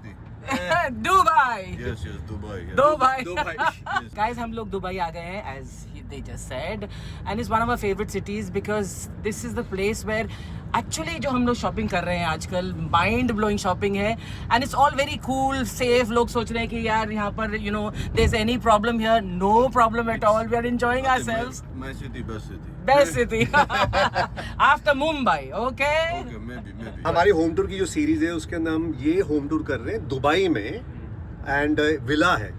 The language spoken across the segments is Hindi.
city. Dubai. Yes, Dubai. Yes. Dubai. Yes. Guys, हम लोग दुबई आ गए हैं, as they just said, and it's one of our favorite cities because this is the place where actually जो हम लोग शॉपिंग कर रहे हैं आजकल, माइंड ब्लोइंग शॉपिंग है, and it's all very cool, safe. लोग सोच रहे हैं कि यार यहाँ पर you know there's any problem here, no problem at all. We are enjoying ourselves. My city, best city. Best city after Mumbai. Okay. Okay, maybe. हमारी होम टूर की जो सीरीज है उसके अंदर हम ये होम टूर कर रहे हैं दुबई में, एंड विला है,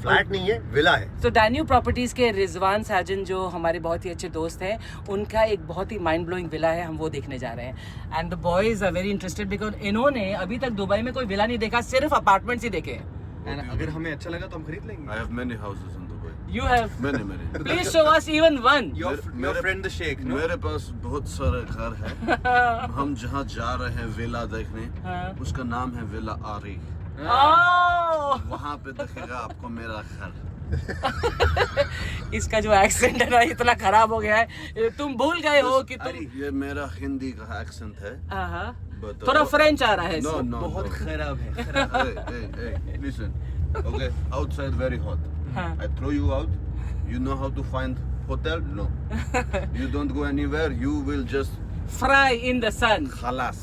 फ्लैट नहीं है, विला है. तो डैन्यू प्रॉपर्टीज के रिजवान साजन जो हमारे बहुत ही अच्छे दोस्त हैं, उनका एक बहुत ही माइंड ब्लोइंग विला है, हम वो देखने जा रहे हैं. And the boys are very interested because इन्होंने अभी तक दुबई में कोई विला नहीं देखा, सिर्फ अपार्टमेंट्स ही देखे. And अगर हमें अच्छा लगा तो हम खरीद लेंगे. I have many houses in Dubai. You have Many. Please show us even one. Your मेरे- friend the Sheikh, no? मेरे पास बहुत सारे घर है. हम जहाँ जा रहे हैं विला देखने, हाँ. उसका नाम है विला आरी. वहाँ पे दिखेगा आपको मेरा घर. इसका जो एक्सेंट है ना इतना खराब हो गया है, तुम भूल गए हो कि तुम. ये मेरा हिंदी का एक्सेंट है. हाँ. but, थोड़ा फ्रेंच आ रहा है. No, इसमें. no. बहुत खराब है. Hey, listen. Okay, outside very hot. हाँ. I throw you out. You know how to find hotel? No. You don't go anywhere. You will just Fry in the sun. khalas.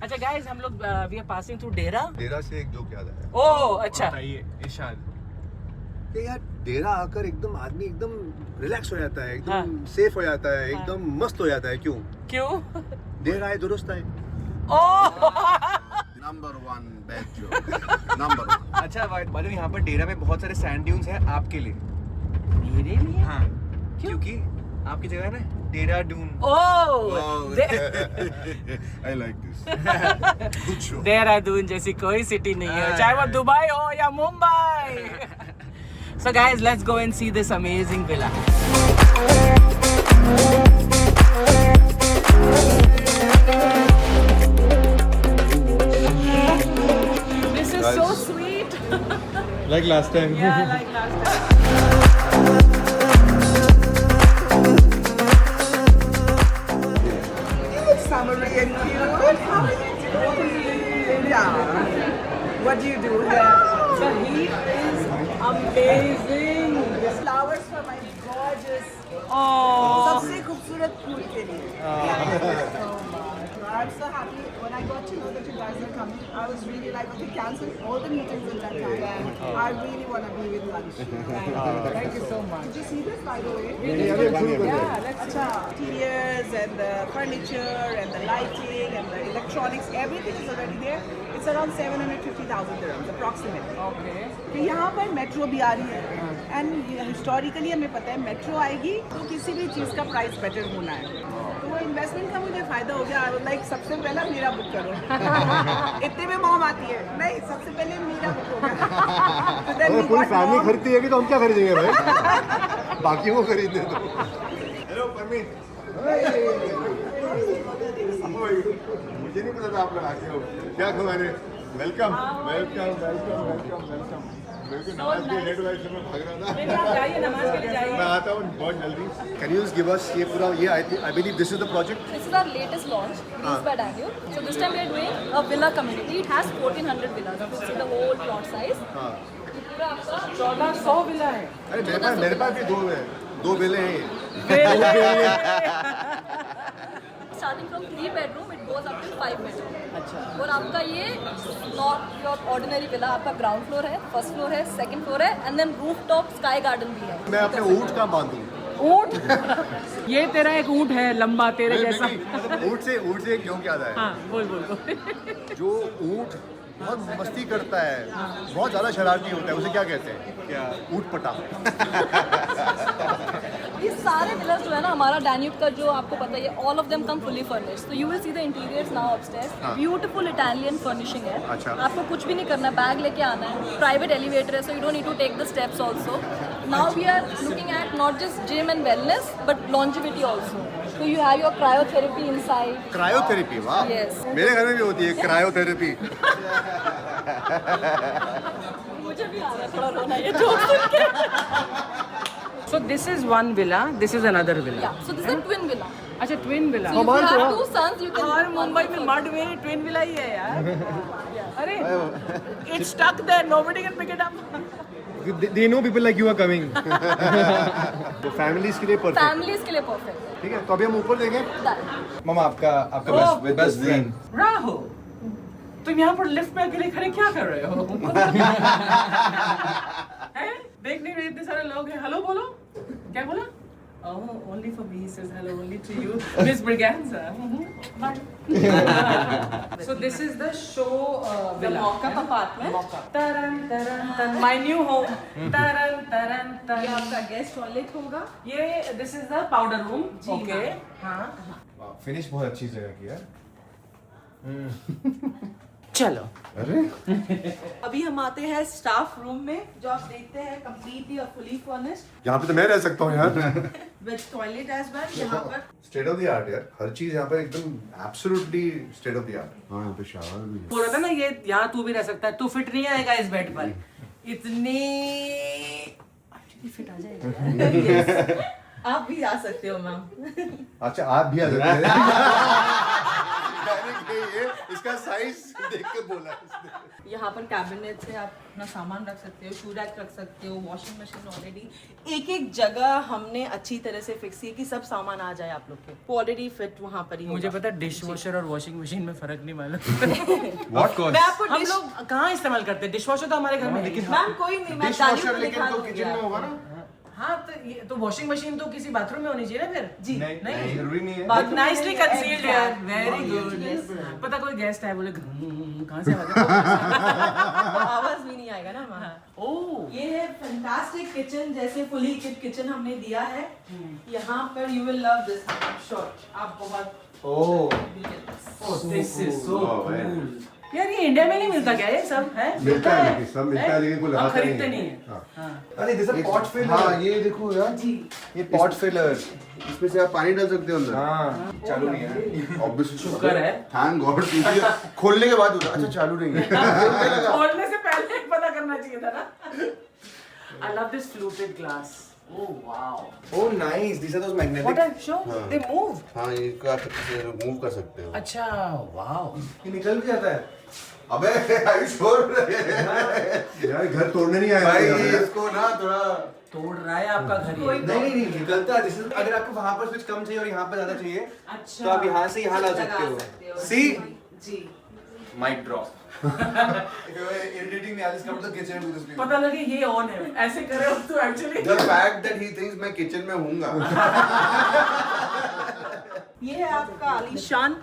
अच्छा गाइस, हम लोग वी आर पासिंग थ्रू डेरा. डेरा से एक जोक याद आया. ओह अच्छा. बताइए इरशाद. कि यार डेरा आकर एकदम आदमी एकदम रिलैक्स हो जाता है, एकदम हाँ. सेफ हो जाता है, हाँ. एकदम मस्त हो जाता है. क्यों? क्यों? देर आए दुरुस्त आए. ओह Number one bad joke. Number one. अच्छा भाई, यहाँ पर डेरा में बहुत सारे सैंड ड्यून्स हैं आपके लिए. मेरे लिए. हाँ. क्योंकि आपकी जगह है ना डेरा Doon. Oh, they- I like this. Good show. Dehradun जैसी कोई सिटी नहीं है, चाहे वो दुबई हो या Mumbai. So guys, let's go and see this amazing villa. This is so sweet. Like last time. Yeah, like last time. Summery and cute. How are you doing? Yeah. What do you do here? The heat is amazing. Flowers for my gorgeous. Oh. सबसे खूबसूरत फूल के लिए. Thank you so much. I'm so happy when I got to know that you guys are coming. I was really like, okay, cancel all the meetings at that time. I really want to be with lunch. Thank you so much. Did you see this, by the way? Yeah, let's Acha, interiors and the furniture and the lighting and the electronics, everything is already there. It's around 750,000 dirhams approximately. Okay. तो यहाँ पर मेट्रो भी आ रही है, एंड हिस्टोरिकली हमें पता है मेट्रो आएगी तो किसी भी चीज़ का प्राइस बेटर होना है. तो वो इन्वेस्टमेंट का मुझे फायदा हो गया. लाइक सबसे पहला मेरा बुक करो. इतने में मॉम आती है, नहीं सबसे पहले मेरा बुक होगा. तो then we पूरी got फैमिली mom. खरीदती है कि तो हम क्या खरीदेंगे भाई. बाकियों को खरीदने दो. हेलो परमीत. मुझे नहीं पता था आप लोग आते हो. क्या खबर है? वेलकम. नमाज के लेट वाइज में भाग रहा था. जाइए, नमाज के लिए जाइए. मैं आता हूँ बहुत जल्दी. कैन यू गिव अस ये पूरा ये I believe this is the project. This is our latest launch, released by Daniel. So this time we are doing a villa community. It has 1400 villas. You can see the whole plot size. हाँ. ये पूरा आपका 1400 विला है. अरे मेरे पास भी दो बेले हैं ये. starting from 3 bedroom, it goes up to 5 bedroom. अच्छा. और आपका ये नॉट योर ऑर्डिनरी विला, आपका ग्राउंड फ्लोर है, फर्स्ट फ्लोर है, सेकंड फ्लोर है, and then roof top sky garden भी है. मैं अपने ऊँट का बांधूँ. ऊंट. ये तेरा एक ऊंट है लंबा तेरे जैसा. ऊँट से क्यों क्या आता है. हाँ बोल. जो ऊँट बहुत मस्ती करता है, बहुत ज़्यादा शरारती होता है, उसे क्या कहते हैं. क्या? ऊँट पटा. ये सारे विलास जो है ना हमारा डैन्यूब का, जो आपको पता है, all of them come fully furnished. तो you will see the interiors now upstairs. Beautiful Italian furnishing है. अच्छा. आपको कुछ भी नहीं करना है, बैग लेके आना है. प्राइवेट एलिवेटर है, so you don't need to take the steps also. Now we are looking at not just gym and wellness but longevity also. So you have your cryotherapy inside. Cryotherapy. वाह. Yes. मेरे घर में भी होती है क्रायोथेरेपी. मुझे भी आ रहा है थोड़ा रोना ये जोक सुन के. So this is one villa, this is another villa. Yeah, so this is a twin villa. अच्छा twin villa If you have two sons, you can. और मुंबई में मड में ट्विन विला ही है यार अरे it's stuck there nobody can pick it up They know people like you are coming. तो फैमिलीज के लिए परफेक्ट। Families के लिए perfect. ठीक है, तो अभी हम ऊपर देखें। Done. मामा आपका best friend. राहुल तुम यहाँ पर लिफ्ट में अकेले खड़े क्या कर रहे हो हैं? देख नहीं रहे इतने सारे लोग हैं हेलो बोलो क्या बोला Oh, only for me, says hello, only to you, Miss Briganza. Bye. So this is the show The villa. mock-up apartment. Mock-up. Taran taran tan. My new home. Taran taran tan. ये आपका guest toilet होगा. ये this is the powder room. Ji, Okay. हाँ. Finish बहुत अच्छी जगह की है. चलो. अभी हम आते हैं स्टाफ रूम में जो आप देखते हैं कंप्लीटली और फुली फर्निश्ड यहाँ पे तो मैं रह सकता हूँ यार। With toilet as well. यहाँ पर स्टेट ऑफ द आर्ट यार, हर चीज यहाँ पर एकदम absolutely state of the art. हाँ, यहाँ पे शावर भी है। बोला था ना ये यहाँ तू भी रह सकता है तू फिट नहीं आएगा इस बेड पर इतनी फिट आ जाएगा आप भी आ सकते हो मैम। अच्छा, आप भी आ सकते हैं। इसका साइज देख के बोला इसने। यहाँ पर कैबिनेट से आप अपना सामान रख सकते हो, शू रैक रख सकते हो, वॉशिंग मशीन ऑलरेडी एक एक जगह हमने अच्छी तरह से फिक्स की कि सब सामान आ जाए आप लोग के। वो ऑलरेडी फिट वहाँ पर ही मुझे होगा। पता है डिश वॉशर और वॉशिंग मशीन में फर्क नहीं मालूम What course? मैं आपको हम लोग कहाँ इस्तेमाल करते हैं डिश वॉशर तो हमारे घर में है। मैम कोई नहीं, मैं तालियों डिशवॉशर को लेकिन दिखा तो दूंगी किचन में आपको। होगा ना। हाँ तो ये तो वॉशिंग मशीन तो किसी बाथरूम में होनी चाहिए ना फिर जी नहीं जरूरी नहीं है. बाथरूम नाइसली में कंसील्ड यार exact- very Yes, good ma'am. पता कोई गेस्ट है बोले कहाँ से आवाज है आवाज भी नहीं आएगा ना मैम। ओह ये है फैंटास्टिक किचन, जैसे फुली इक्विप्ड किचन हमने दिया है। यहाँ पर you will love this sure, आप बहुत Oh. This is so cool यार ये इंडिया में नहीं मिलता क्या ये सब है मिलता है लेकिन सब मिलता है लेकिन कोई हम लगाता खरीदते नहीं नहीं है। है हाँ। अरे दिस इज पॉट फिलर. हाँ ये देखो यार जी ये पॉट फिलर. इसमें से आप पानी डाल सकते हो अंदर हाँ चालू नहीं है. ऑब्वियसली शुक्र है थैंक गॉड खोलने के बाद होता अच्छा चालू नहीं है खोलने से पहले पता करना चाहिए था ना I love this fluted glass oh wow Oh nice. These are those what magnetic. I show they move हाँ ये आप मूव कर सकते हो अच्छा वाओ ये निकल भी जाता है. अबे are you sure? यार घर तोड़ने नहीं आया भाई यहाँ पे। इसको ना थोड़ा तोड़ रहा है आपका घर ये नहीं निकलता है. This is अगर आपको वहाँ पर स्विच कम चाहिए और यहाँ पर ज्यादा चाहिए अच्छा तो आप यहाँ से यहाँ ला सकते हो. See? Ji Mic drop. If you were irritating me, I'll just come to the kitchen and do this. पता लगे ये ऑन है ऐसे करे हो तो actually the fact that he thinks मैं किचन में हूँगा ये है आपका आलीशान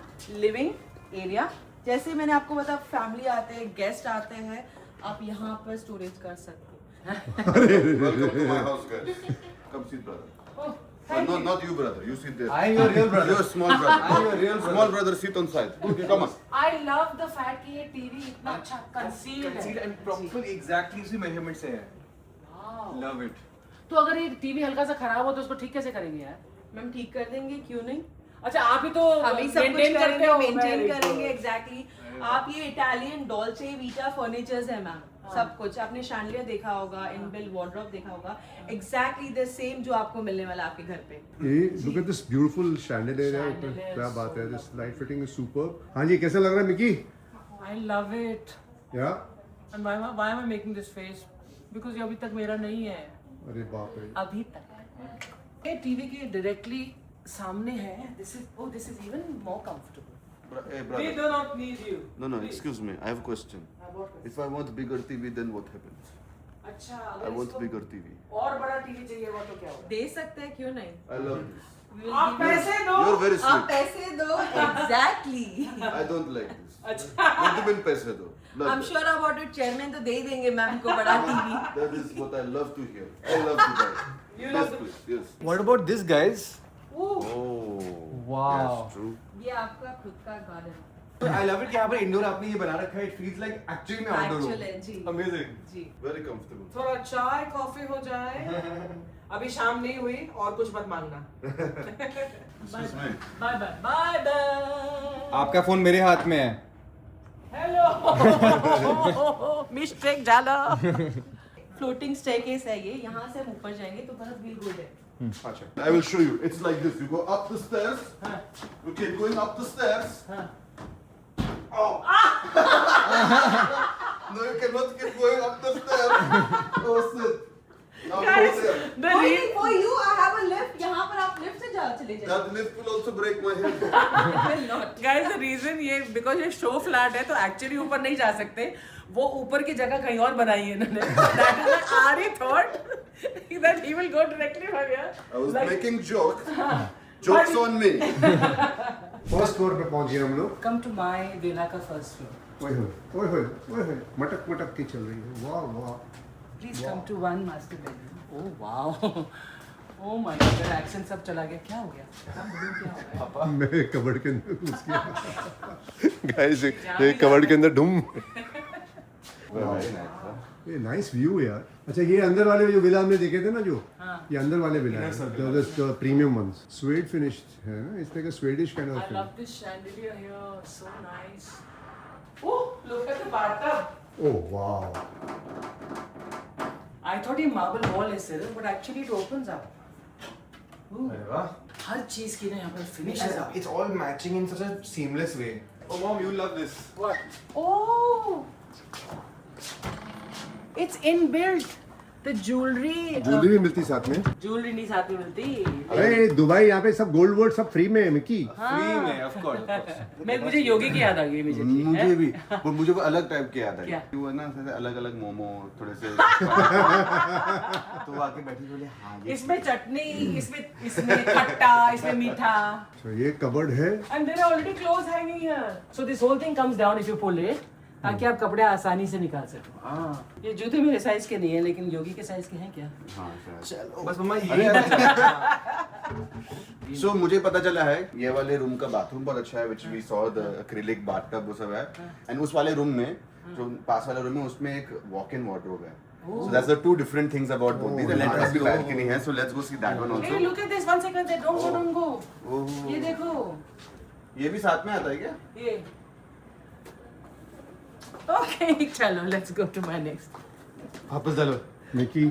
लिविंग एरिया। जैसे मैंने आपको बताया फैमिली आते हैं, गेस्ट आते हैं, आप यहाँ पर स्टोरेज कर सकते हो। welcome to my house guys come sit brother no not you brother you sit there I'm your real brother. you're small brother I'm your real brother. small brother sit on side okay come on I love the fact कि ये टीवी इतना अच्छा कंसील्ड Concealed है and proper exactly उसी measurement से है. Love it. तो अगर ये टीवी हल्का सा खराब हो तो उसको ठीक कैसे करेंगे यार मैम ठीक कर देंगे, क्यों नहीं? अच्छा आप ही तो हम ही सब कुछ मेंटेन करते करेंगे, हो मेंटेन Very करेंगे good. एग्जैक्टली। आप ये इटालियन डॉल्चे वीटा फर्नीचर्स है मैम, सब कुछ आपने शैंडलियर देखा होगा, इनबिल्ट वार्डरोब देखा होगा, एग्जैक्टली द सेम जो आपको मिलने वाला आपके घर पे। ये look at this beautiful chandelier है ऊपर, Chandelier, क्या बात है, so this light fitting is superb। हाँ जी, कैसा लग रहा है मिकी? I love it. या? And why am I making this face? Because ये अभी तक मेरा नहीं है अरे बाप रे। अभी तक ये टीवी के डायरेक्टली सामने है this is even more comfortable hey We brother do not need you. no excuse me I have a question if I want bigger TV then what happens अच्छा I अगर want इसको bigger TV और बड़ा टीवी चाहिए हुआ तो क्या होगा दे सकते हैं, क्यों नहीं? I love this We will आप give you- पैसे दो you're very आप sweet पैसे दो exactly. I don't like this अच्छा what do you mean पैसे दो I am sure about it, chairman तो दे ही देंगे मैम को बड़ा TV. that is what I love to hear I love to buy You yes love please yes What about this guys? oh Wow. yes true ये आपका खुद का गार्डन I love it कि यहाँ पर इंडोर आपने ये बना रखा है. It feels like actually में outdoor Actual है, हूँ. जी। Amazing. जी। very comfortable थोड़ा चाय कॉफी हो जाए अभी शाम नहीं हुई और कुछ मत मांगना excuse me bye bye bye bye आपका फोन मेरे हाथ में है. हेलो मिस्टेक झालं फ्लोटिंग स्टेयरकेस है ये, यहाँ से हम ऊपर जाएंगे तो बहुत व्हील गुड है। I will show you. It's like this. You go up the stairs. You keep going up the stairs. Oh. No, you cannot keep going up the stairs. Oh, sit. Now go Guys, there. the For you, I have a lift. यहाँ पर आप lift से चले जाइए. That lift will also break my head. Will not. Guys, the reason ये because ये शो फ्लैट है तो एक्चुअली ऊपर नहीं जा सकते. वो ऊपर की जगह कहीं और बनाई है इन्होंने. That is why Ari thought that he will go directly from here. I was Like- making jokes. Jokes on me. First floor पे पहुंच गए हम लोग. Come to my villa का first floor. ओए होए मटक मटक की चल रही है. वाह वाह. Please come to one master bedroom. Oh wow. Oh my God, मेरा accent सब चला गया. क्या हो गया? क्या हो गया? मैं कबर्ड के अंदर घुस गया. गाइस ये कबर्ड के अंदर ढूम. ये नाइस व्यू यार. अच्छा ये अंदर वाले जो विला हमने देखे थे ना जो ये अंदर वाले विला है जो प्रीमियम वंस स्वेड फिनिश्ड है ना. इस तरह का Swedish kind I of love this chandelier here. So nice. Oh, look at the bathtub. ओह वाह. I thought ये marble wall है सिर्फ, but actually it opens up. Ooh, हर चीज की ना यहाँ पर finish है. It's all matching in such a seamless way. Oh mom, you love this. What? Oh, it's inbuilt. The jewelry. Jewellery भी मिलती साथ में. Jewelry नहीं साथ में मिलती. अरे दुबई यहाँ पे सब गोल्ड वोल्ड सब फ्री में है मिकी. Free में, of course. मुझे योगी की याद आ गई immediately. मुझे भी. पर मुझे वो अलग टाइप के याद क्या? है. वो है ना जैसे अलग-अलग मोमो थोड़े से. तो वो आके बैठी बोले हाँ ये. इसमें चटनी, इसमें खट्टा, इसमें मीठा. तो ये कबर्ड है. And there are already clothes hanging here. So this whole thing comes down if you pull it. ताकि आप कपड़े आसानी से निकाल सको. हाँ. ये जूते मेरे साइज के नहीं है लेकिन योगी के साइज के हैं क्या? हाँ शायद. बस मम्मा अरे, ये सो मुझे पता चला है ये वाले रूम का बाथरूम बहुत अच्छा है which we saw the acrylic bathtub वो सब है. And उस वाले रूम में जो पास वाले रूम में उसमें एक walk-in wardrobe है. So that's the two different things about both these. And let us be balcony है so let's go see that one Hey, also. look at this. 1 second. Don't go. ओह, ये देखो. ये भी साथ में आता है क्या? ये. Okay, चलो. Let's go to my next. वापस डालो. मिकी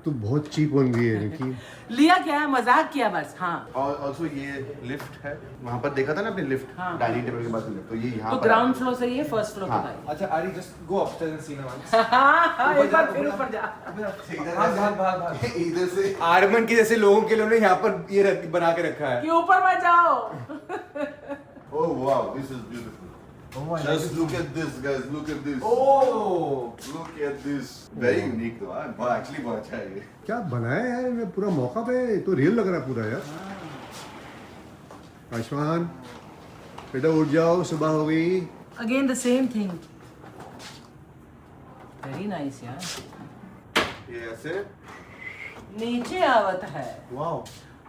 तू बहुत चीप बन गई है मिकी. लिया क्या? मजाक किया बस. हाँ. और ऑल्सो ये लिफ्ट है वहाँ पर देखा था ना आपने लिफ्ट हाँ. डाइनिंग टेबल के पास लिफ्ट तो ये यहाँ तो पर ग्राउंड फ्लोर से ये फर्स्ट फ्लोर हाँ. बताइए. अच्छा आरी just go upstairs and see me once. हाँ, एक बार फिर ऊपर जा. भाग. इधर से आर्मन के जैसे लोगों के लिए उन्होंने यहाँ पर ये बना के रखा है. कि ऊपर मत जाओ. oh wow this is beautiful. Just look at this guys look at this. Oh. Look at this. Very unique though. Actually बहुत अच्छा है ये. क्या बनाया है यार. मैं पूरा मौका पे तो रियल लग रहा है पूरा यार. आयुष्मान बेटा उठ जाओ सुबह हो गई. Again the same thing. Very nice यार. ये ऐसे. नीचे आवत है Wow.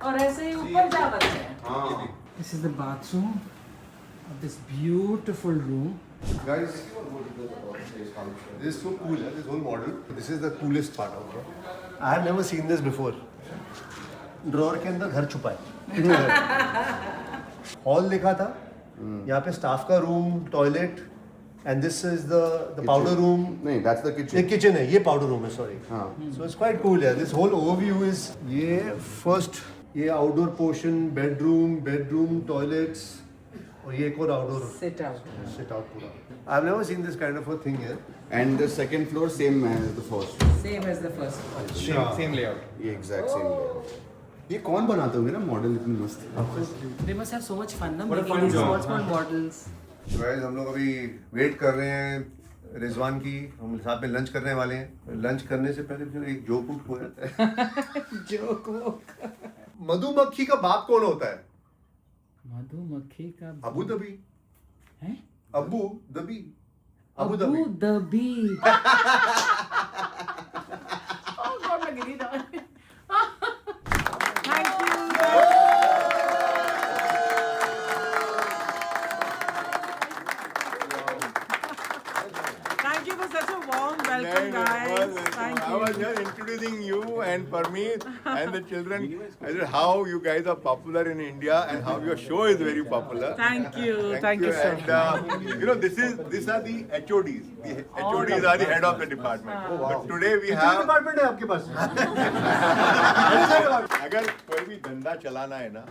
और ऐसे ही ऊपर जावत है. हाँ. This is the bathroom of this beautiful room. Guys, this is so cool, this whole model. This is the coolest part of it. I have never seen this before. Drawer के अंदर घर छुपा है. हॉल लिखा था. यहाँ पे स्टाफ का room, toilet, and this is the powder room. नहीं that's the ये kitchen. किचन है, ये पाउडर रूम है, सॉरी. हाँ. So it's quite cool यार. This whole overview is ये first ये आउटडोर पोर्शन, बेडरूम, टॉयलेट्स और ये एक और outdoor Sit out. Sit out पूरा. I've never seen this kind of a thing here. And the second floor same as the first. Same as the first one. Same layout. ये exact same layout. ये कौन बनाता होगा ना मॉडल इतनी मस्त. They must have so much fun, na? What a Making fun these job. small models. Guys, हम लोग अभी वेट कर रहे हैं रिजवान की. हम साथ में लंच करने वाले हैं. लंच करने से पहले फिर एक जोक उठ हो जाता है. जोक. मधुमक्खी का बाप कौन होता है? मधुमक्खी का अबू धाबी. हैं? Abu Dhabi. Abu Dhabi. Abu Dhabi. Oh God, मैं गिरी ना. Thank you. Thank you for such a warm welcome, guys. Thank you. just introducing you and and for me and the children, I said how you guys are popular in India and how your show is very popular. Thank you so much. And you know, these are the HODs. The HODs are the head of the department. But today we have. Department है आपके पास अगर कोई भी धंधा चलाना है ना,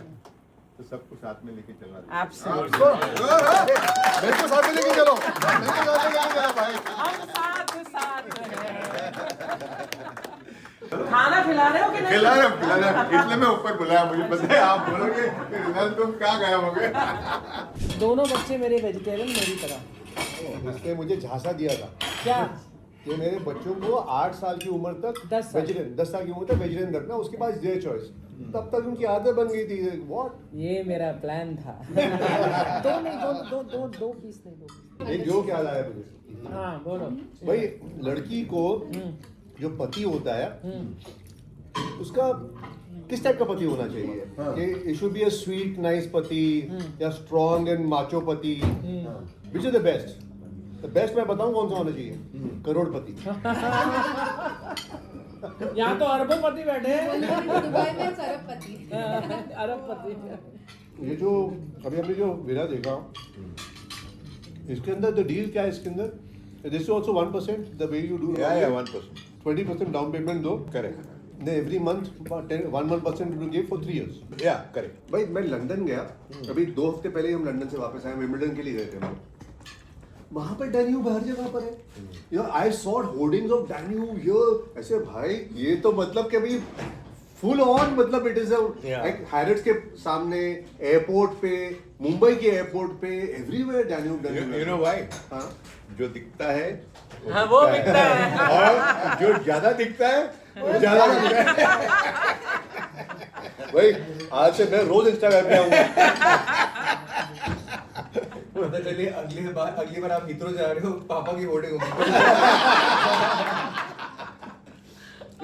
तो सबको साथ में लेके चलना चाहिए। Absolutely. मेरे को साथ में लेके चलो, मेरे को साथ में लेके चलो भाई। हम साथ खाना खिला रहे हो कि नहीं? खिला रहे हो। इसलिए मैं ऊपर बुलाया, मुझे पता है आप बोलोगे रिजल्ट तुम कहाँ गायब हो गए। दोनों बच्चे मेरे वेजिटेरियन मेरी तरह। उसने मुझे झांसा दिया था क्या? कि मेरे बच्चों को 8 साल की उम्र तक 10 साल। वेजिटेरियन 10 साल की उम्र तक वेजिटेरियन रखना, उसके बाद देयर चॉइस। तब तक उनकी आदत बन गई थी। व्हाट ये मेरा प्लान था। दो पीस नहीं। एक जो ख्याल आया मुझे, हाँ बोलो। भाई लड़की को जो पति होता है उसका किस टाइप का पति होना चाहिए? कि it should be a sweet nice पति या स्ट्रॉन्ग एंड माचो पति? Which is the best? The best मैं बताऊं कौन सा होना चाहिए? करोड़पति। यहाँ तो अरबोपति बैठे हैं। दुबई में सरबपति। अरबपति। ये जो अभी हमने जो विला देखा, इसके अंदर द डील क्या है? इसके अंदर this is also 1% the way you do. या 1%। 20% डाउन पेमेंट दो, correct. Every month 1% to give for 3 years। या करेक्ट। भाई मैं लंदन गया, अभी 2 हफ्ते पहले ही हम लंदन से वापस आए, विंबलडन के लिए गए थे। वहां पर डैन्यूब हर जगह पर है। You know I saw hoardings of Danube here. ऐसे भाई ये तो मतलब कि भाई फुल ऑन, मतलब इट इज लाइक हैरिट्स के सामने, एयरपोर्ट पे, मुंबई के एयरपोर्ट पे, everywhere Danube. You know why? हाँ, जो दिखता है हाँ वो बिकता है। और जो ज्यादा दिखता है वो ज्यादा दिखता है। भाई आज से मैं रोज इंस्टाग्राम पे आऊंगा। पता चलिए अगली बार आप हिथ्रो जा रहे हो, पापा की होर्डिंग होगी।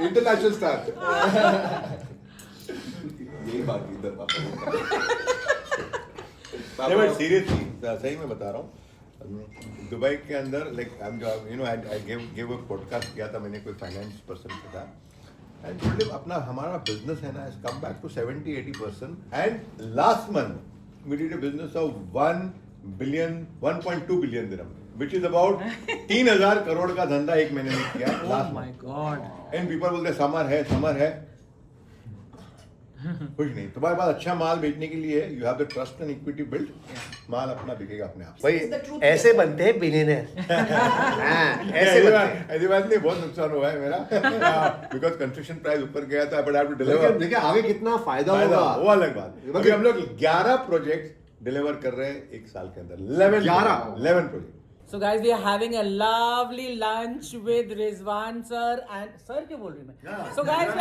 International star. यही बात की इधर पापा। नहीं बट सीरियसली सही में बता रहा हूँ, दुबई के अंदर like you know I give a podcast किया था मैंने, कोई फाइनेंस पर्सन के साथ, एंड टोटली अपना हमारा बिजनेस है ना, come back to 70-80%। And last month we did a business of 1.2 billion dirham, which is about 3000 crore का धंधा एक महीने में किया last my god. And people बोलते समर है कुछ नहीं। तुम्हारे पास अच्छा माल बेचने के लिए you have the trust and equity build, माल अपना बिकेगा अपने आप। भाई ऐसे बनते हैं बिलियनर। ऐसी बात नहीं, बहुत नुकसान हुआ है मेरा बिकॉज कंस्ट्रक्शन प्राइस ऊपर गया था, but I have to deliver. देखिए आगे कितना फायदा होगा वो अलग बात। अभी हम लोग 11 प्रोजेक्ट डिलीवर कर रहे हैं एक साल के अंदर। 11 project. So guys, we are having a lovely lunch with Rizwan sir and sir क्यों बोल रही मैं? So guys,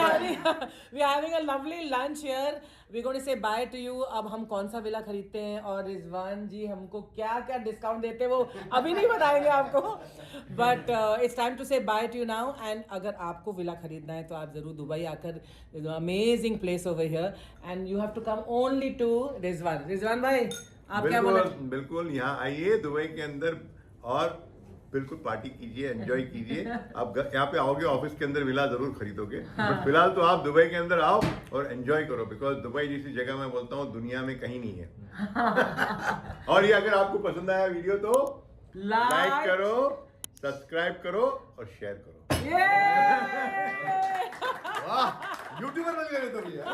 we are having a lovely lunch here. We're going to say bye to you. अब हम कौन सा विला खरीदते हैं और रिजवान जी हमको क्या क्या डिस्काउंट देते हैं वो अभी नहीं बताएंगे आपको, बट इट्स टाइम टू से by two you now. And अगर आपको विला खरीदना है तो आप जरूर दुबई आकर, amazing place over here and you have to come only to Rizwan. Rizwan भाई आप क्या बोल रहे हैं? बिल्कुल यहाँ आइए दुबई के अंदर और बिल्कुल पार्टी कीजिए, एंजॉय कीजिए। आप यहाँ पे आओगे ऑफिस के अंदर विला जरूर खरीदोगे, बट फिलहाल तो आप दुबई के अंदर आओ और एंजॉय करो, बिकॉज दुबई जैसी जगह मैं बोलता हूँ दुनिया में कहीं नहीं है। और ये अगर आपको पसंद आया वीडियो तो लाइक करो, सब्सक्राइब करो और शेयर करो। वाह, यूट्यूबर बन गए तो भैया।